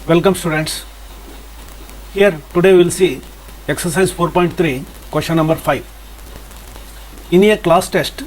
Welcome students. Here today we will see exercise 4.3 question number 5. In a class test,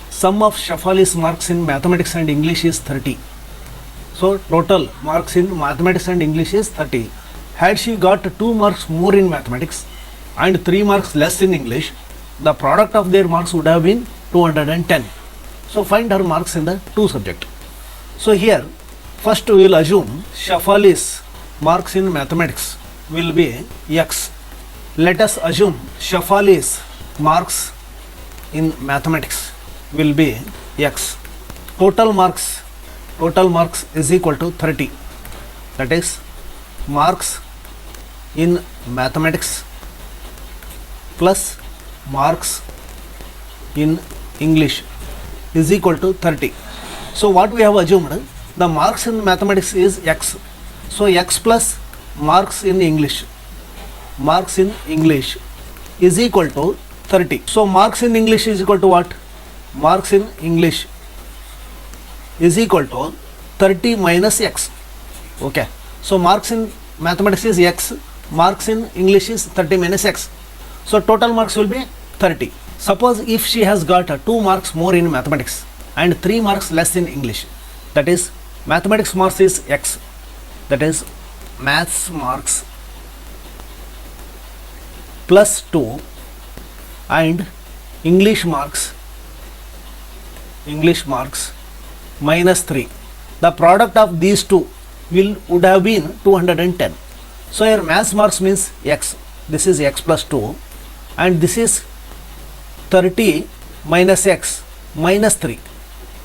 sum of Shafali's marks in mathematics and English is 30. So total marks in mathematics and English is 30. Had she got 2 marks more in mathematics and 3 marks less in English, the product of their marks would have been 210. So find her marks in the 2 subject. So here first we will assume Shafali's marks in mathematics will be X. Let us assume Shafali's marks in mathematics will be X. Total marks is equal to 30. That is marks in mathematics plus marks in English is equal to 30. So what we have assumed, the marks in mathematics is X. So X plus marks in English is equal to 30. So marks in English is equal to what? Marks in English is equal to 30 minus X. Okay. So marks in mathematics is X, marks in English is 30 minus X. So total marks will be 30. Suppose if she has got 2 marks more in mathematics and 3 marks less in English, that is mathematics marks is X, that is maths marks plus 2 and English marks minus 3. The product of these two would have been 210. So here maths marks means X, this is X plus 2 and this is 30 minus X minus 3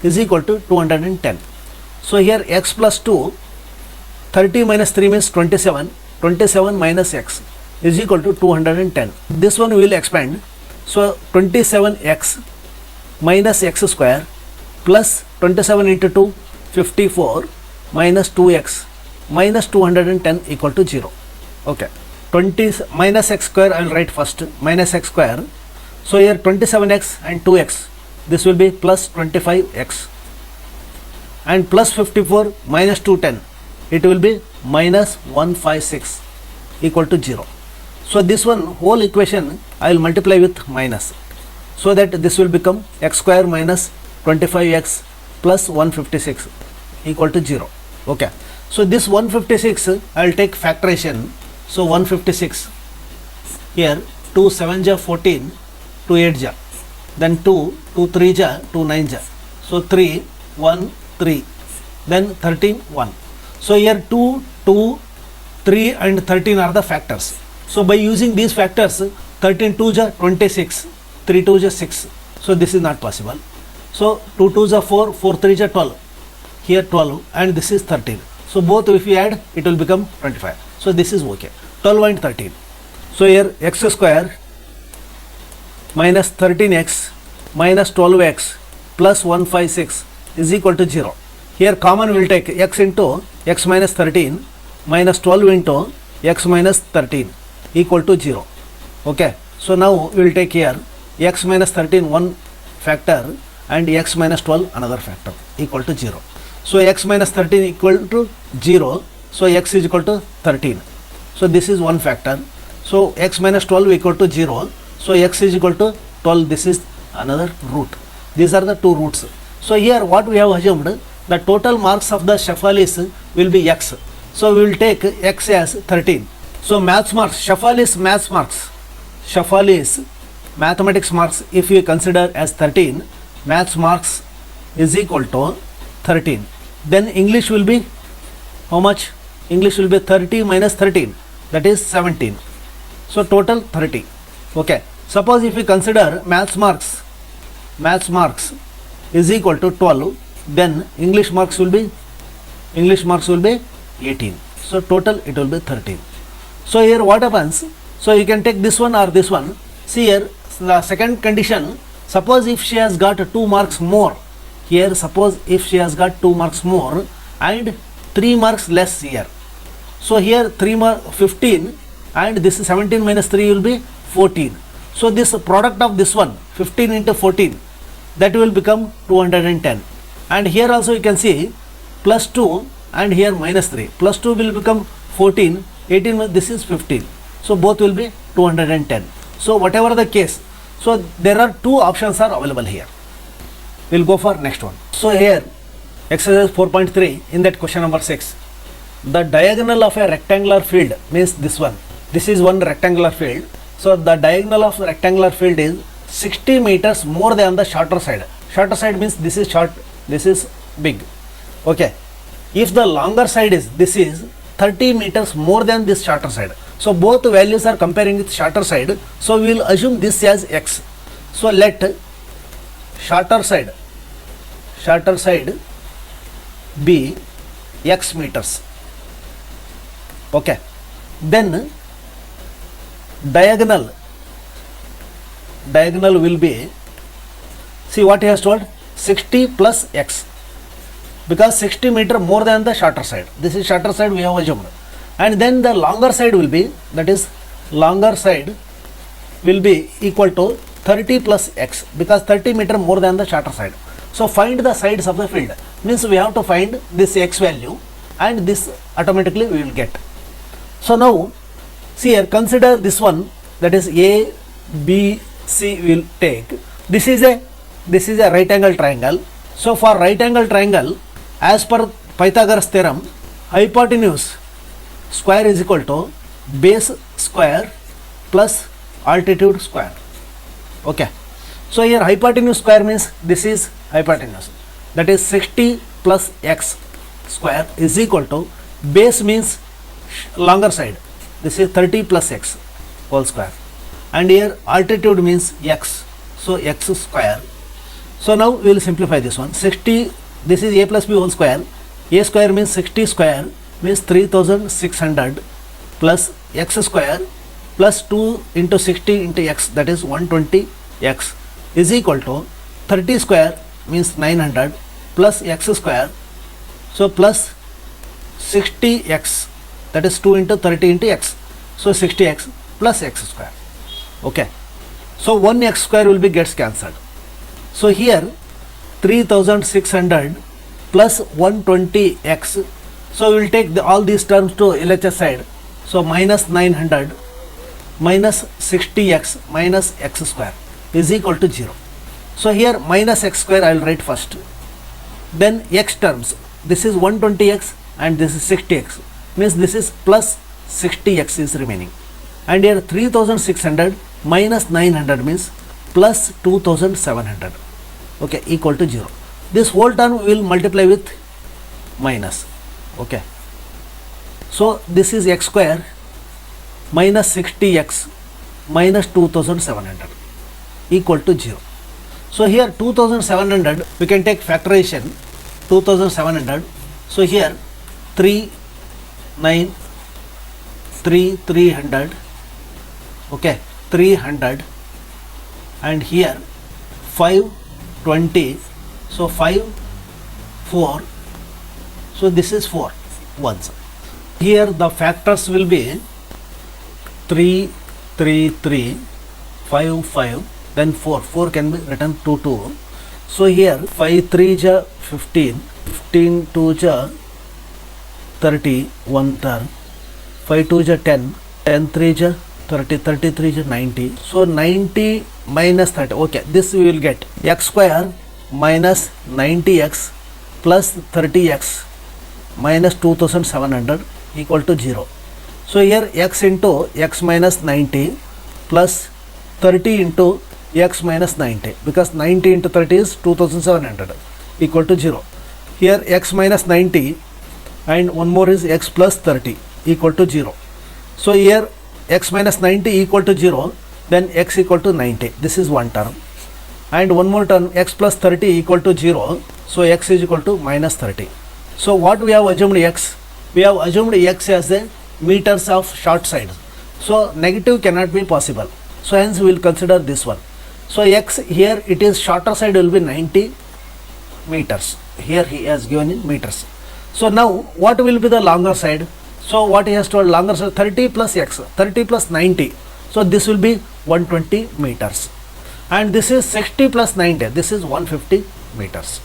is equal to 210. So here X plus 2, 30 minus 3 means 27, 27 minus X is equal to 210. This one we will expand. So 27X minus X square plus 27 into 2, 54 minus 2X minus 210 equal to 0. Okay. 20 minus X square I will write first, minus X square. So here 27X and 2X, this will be plus 25X and plus 54 minus 210, it will be minus 156 equal to 0. So this one whole equation I will multiply with minus, so that this will become X square minus 25X plus 156 equal to 0. Okay. So this 156 I will take factorization. So 156 here 2 7 ja 14, 2 8 ja, then 2 3 ja 2 9 ja, so 3 1 3, then 13 1. So here 2 2 3 and 13 are the factors. So by using these factors, 13 2 ja 26, 3 2 ja 6, so this is not possible. So 2 2 ja 4, 4 3 ja 12, here 12 and this is 13. So both if you add, it will become 25. So this is okay. 12 and 13. So here X square minus 13X minus 12X plus 156 is equal to 0. Here common will take X into X minus 13 minus 12 into X minus 13 equal to 0. Okay. So now we will take here X minus 13 one factor and X minus 12 another factor equal to 0. So X minus 13 equal to 0. So X is equal to 13. So this is one factor. So X minus 12 equal to 0. So X is equal to 12. This is another root. These are the two roots. So here what we have assumed, the total marks of the Shafali's will be X. So we will take X as 13. So maths marks, Shafali's mathematics marks, if you consider as 13, maths marks is equal to 13. Then English will be how much? English will be 30 minus 13, that is 17. So total 30. Okay. Suppose if we consider maths marks is equal to 12, then English marks will be 18. So total it will be 13. So here what happens? So you can take this one or this one. See here the second condition, suppose if she has got 2 marks more, here suppose if she has got 2 marks more and 3 marks less here. So here 15 and this 17 minus 3 will be 14. So this product of this one 15 into 14, that will become 210. And here also you can see plus 2 and here minus 3. Plus 2 will become 14. 18, this is 15. So both will be 210. So whatever the case, so there are two options are available here. We'll go for next one. So here exercise 4.3 in that question number 6. The diagonal of a rectangular field means this one. This is one rectangular field. So the diagonal of the rectangular field is 60 meters more than the shorter side. Shorter side means this is short, this is big. Okay. If the longer side is, this is 30 meters more than this shorter side. So both values are comparing with shorter side. So we will assume this as x. So let shorter side be x meters. Okay. Then diagonal will be, see what he has told, 60 plus x, because 60 meter more than the shorter side. This is shorter side we have assumed. And then the longer side will be, that is longer side will be equal to 30 plus x, because 30 meter more than the shorter side. So find the sides of the field, means we have to find this x value, and this automatically we will get. So now see here, consider this one, that is A, B, C will take. This is a right angle triangle. So for right angle triangle, as per Pythagoras theorem, hypotenuse square is equal to base square plus altitude square. Okay. So here hypotenuse square means this is hypotenuse, that is 60 plus x square is equal to base means longer side, this is 30 plus x whole square, and here altitude means x, so x square. So now we will simplify this one. 60, this is a plus b whole square. A square means 60 square means 3600 plus x square plus 2 into 60 into x, that is 120x is equal to 30 square means 900 plus x square, so plus 60x, that is 2 into 30 into x, so 60x plus x square. Okay. So 1x square will be gets cancelled. So here 3600 plus 120x, so we will take all these terms to LHS side. So minus 900 minus 60x minus x square is equal to 0. So here minus x square I will write first. Then x terms, this is 120x and this is 60x, means this is plus 60x is remaining. And here 3600 minus 900 means plus 2700. Okay, equal to 0. This whole term will multiply with minus. Okay. So this is x square minus 60x minus 2700 equal to 0. So here 2700 we can take factorization 2700. So here 300, okay, 300, and here 520, so 5 4, so this is 4 ones. Here the factors will be 3 3 3 5 5, then 4 can be written 2 2. So here 5 3 ja 15, 15 2 ja 30, 1 term, 5 2 ja 10, 10 3 ja 30, 33 ja 90. So 90 minus 30. Okay, this we will get x square minus 90x plus 30x minus 2700 equal to 0. So here x into x minus 90 plus 30 into x minus 90, because 90 into 30 is 2700 equal to 0. Here x minus 90 and one more is x plus 30 equal to 0. So here x minus 90 equal to 0, then x equal to 90. This is one term. And one more term, x plus 30 equal to 0. So x is equal to minus 30. So what we have assumed x? We have assumed x as the meters of short side. So negative cannot be possible. So hence we will consider this one. So x here it is shorter side will be 90 meters. Here he has given in meters. So now what will be the longer side? So what he has told, longer side 30 plus x, 30 plus 90. So this will be 120 meters. And this is 60 plus 90. This is 150 meters.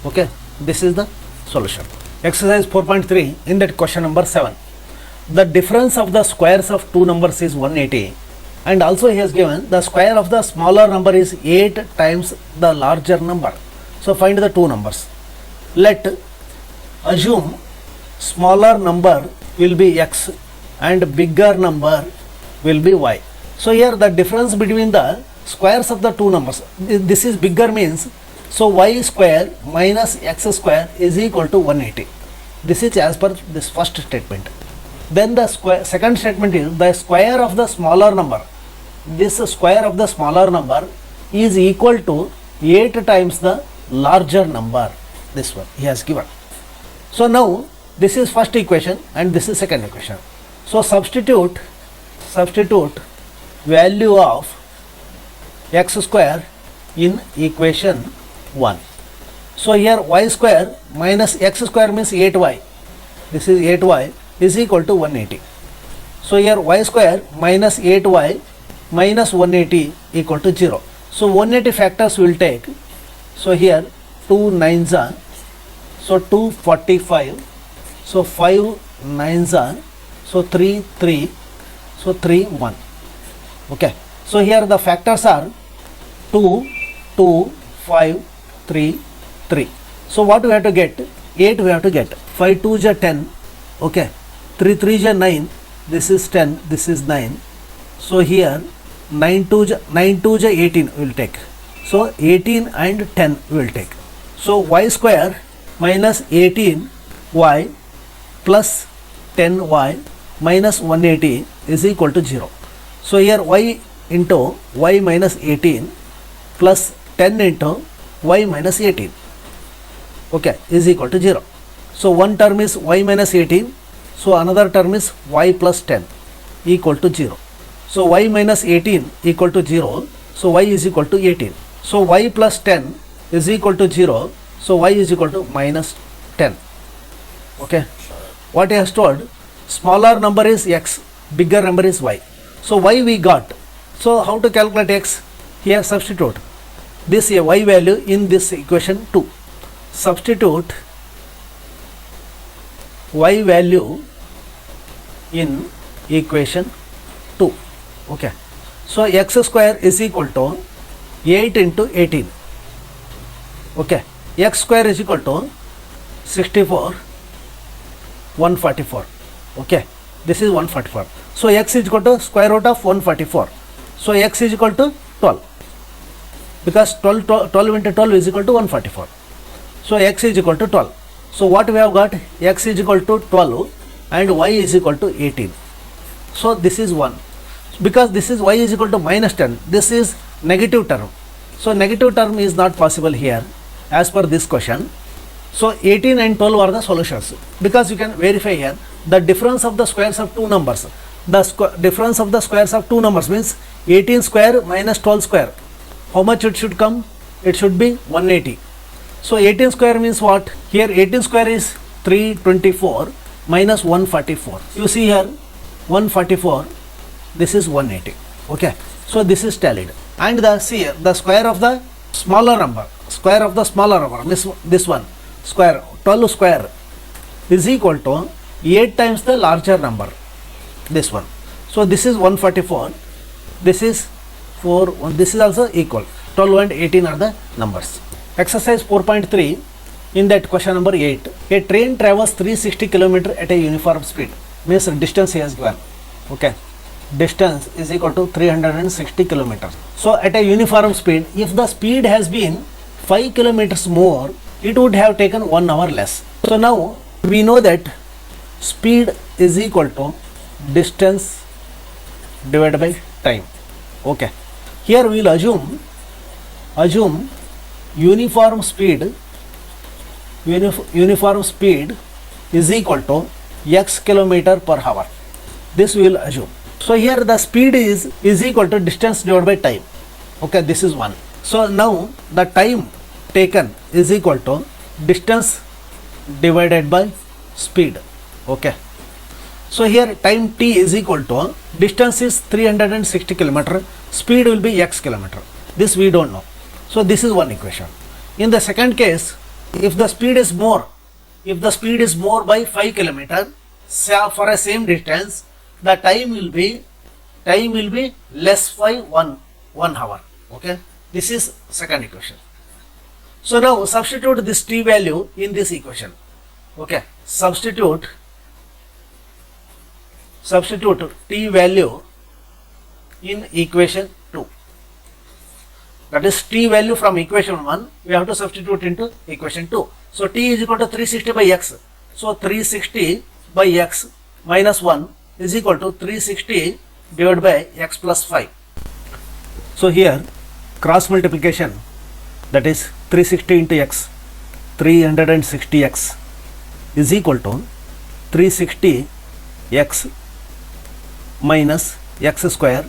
Okay. This is the solution. Exercise 4.3, in that question number 7. The difference of the squares of two numbers is 180, and also he has given the square of the smaller number is 8 times the larger number. So find the two numbers. Let assume smaller number will be x and bigger number will be y. So here the difference between the squares of the two numbers, this is bigger means, so y square minus x square is equal to 180. This is as per this first statement. Then the second statement is the square of the smaller number. This square of the smaller number is equal to 8 times the larger number. This one he has given. So now this is first equation and this is second equation. So substitute value of x square in equation 1. So here y square minus x square means 8y. This is 8y is equal to 180. So here y square minus 8y minus 180 equal to 0. So 180 factors will take. So here 2 9s are, so 245. So 5 9s are, so 3 3, so 3 1. Okay. So here the factors are 2 2 5 3 3. So what we have to get? 8 we have to get. 5 2 is 10. Okay. 3 3 is 9. This is 10. This is 9. So here 9 2 is 18 we will take. So 18 and 10 we will take. So y square minus 18y plus 10y minus 180 is equal to 0. So here y into y minus 18 plus 10 into y minus 18, okay, is equal to 0. So one term is y minus 18, so another term is y plus 10 equal to 0. So y minus 18 equal to 0, so y is equal to 18. So y plus 10 is equal to 0, so y is equal to minus 10. Okay, what he has told, smaller number is x, bigger number is y. So y we got. So how to calculate x? Here substitute this y value in this equation 2. Substitute y value in equation 2. Okay. So x square is equal to 8 into 18. Okay. X square is equal to 64, 144. Okay. This is 144. So x is equal to square root of 144. So x is equal to 12. Because 12 into 12 is equal to 144. So x is equal to 12. So what we have got? X is equal to 12 and y is equal to 18. So this is 1. Because this is y is equal to minus 10. This is negative term. So negative term is not possible here as per this question. So 18 and 12 are the solutions. Because you can verify here the difference of the squares of two numbers. The difference of the squares of two numbers means 18 square minus 12 square. How much it should come? It should be 180. So 18 square means what? Here 18 square is 324 minus 144. You see here 144. This is 180. Okay. So this is tallied. And the square of the smaller number. Square of the smaller number. This one. Square. 12 square is equal to 8 times the larger number. This one. So this is 144. This is 4. This is also equal. 12 and 18 are the numbers. Exercise 4.3. In that question number 8. A train travels 360 km at a uniform speed. Means distance he has given. Okay. Distance is equal to 360 kilometers. So at a uniform speed, if the speed has been 5 kilometers more, it would have taken 1 hour less. So now we know that speed is equal to distance divided by time. Okay. Here we will assume uniform speed is equal to x kilometer per hour. This we will assume. So here the speed is equal to distance divided by time. Okay, this is 1. So now the time taken is equal to distance divided by speed. Okay. So here time t is equal to distance is 360 km, speed will be x kilometer. This we don't know. So this is one equation. In the second case, if the speed is more, if the speed is more by 5 kilometer for a same distance, the time will be less by 1 hour. Okay, this is second equation. So now substitute this t value in this equation. Okay, substitute t value in equation 2. That is t value from equation 1 we have to substitute into equation 2. So t is equal to 360 by x. So 360 by x minus 1 is equal to 360 divided by x plus 5. So here cross multiplication, that is 360 into x, 360x is equal to 360x minus x square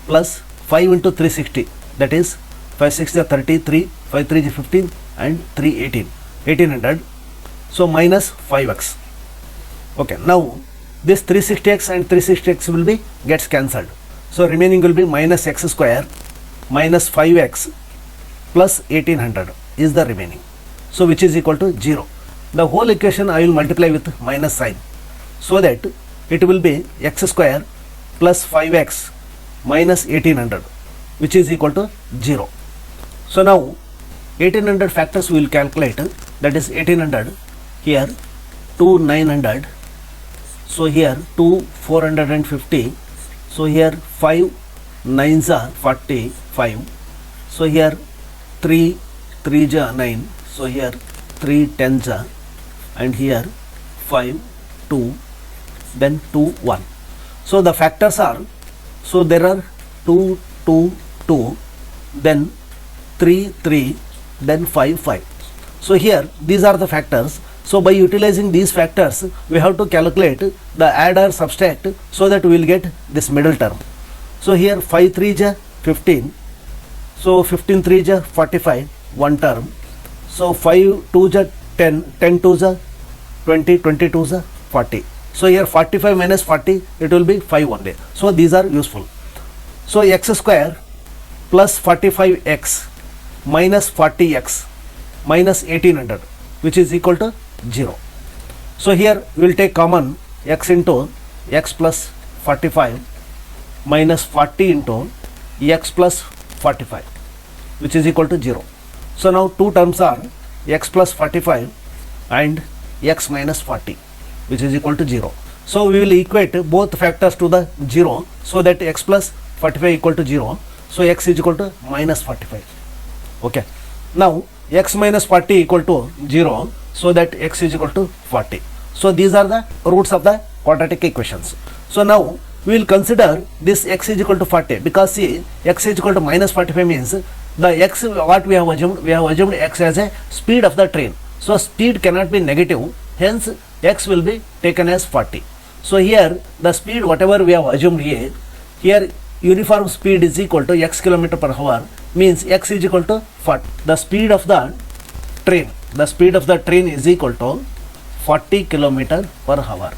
plus 5 into 360, that is 5 6 is 33, 5 3 is 15 and 3 18, 1800. So minus 5x. Okay, now this 360x and 360x will be gets cancelled. So remaining will be minus x square minus 5x plus 1800 is the remaining. So which is equal to 0. The whole equation I will multiply with minus sign, so that it will be x square plus 5x minus 1800, which is equal to 0. So now 1800 factors we will calculate, that is 1800 here 2 900, so here 2 450, so here 5 9s are 45, so here 3 3s are 9, so here 3 10s are, and here 5 2, then 2 1. So the factors are, so there are 2 2 2, then 3 3, then 5 5. So here these are the factors. So by utilizing these factors we have to calculate the add or subtract, so that we will get this middle term. So here 5 3 is 15, so 15 3 is 45, one term. So 5 2 is 10, 10 2 is 20, 22 is 40. So here 45 minus 40, it will be 5 only. So these are useful. So x square plus 45x minus 40x minus 1800, which is equal to 0. So here we will take common x into x plus 45 minus 40 into x plus 45, which is equal to 0. So now two terms are x plus 45 and x minus 40, which is equal to 0. So we will equate both factors to the 0, so that x plus 45 equal to 0. So x is equal to minus 45. Okay. Now x minus 40 equal to 0, so that x is equal to 40. So these are the roots of the quadratic equations. So now we will consider this x is equal to 40, because see, x is equal to minus 45 means the x what we have assumed x as a speed of the train. So speed cannot be negative, hence x will be taken as 40. So here the speed whatever we have assumed here uniform speed is equal to x kilometer per hour, means x is equal to 40. The speed of the train is equal to 40 kilometer per hour.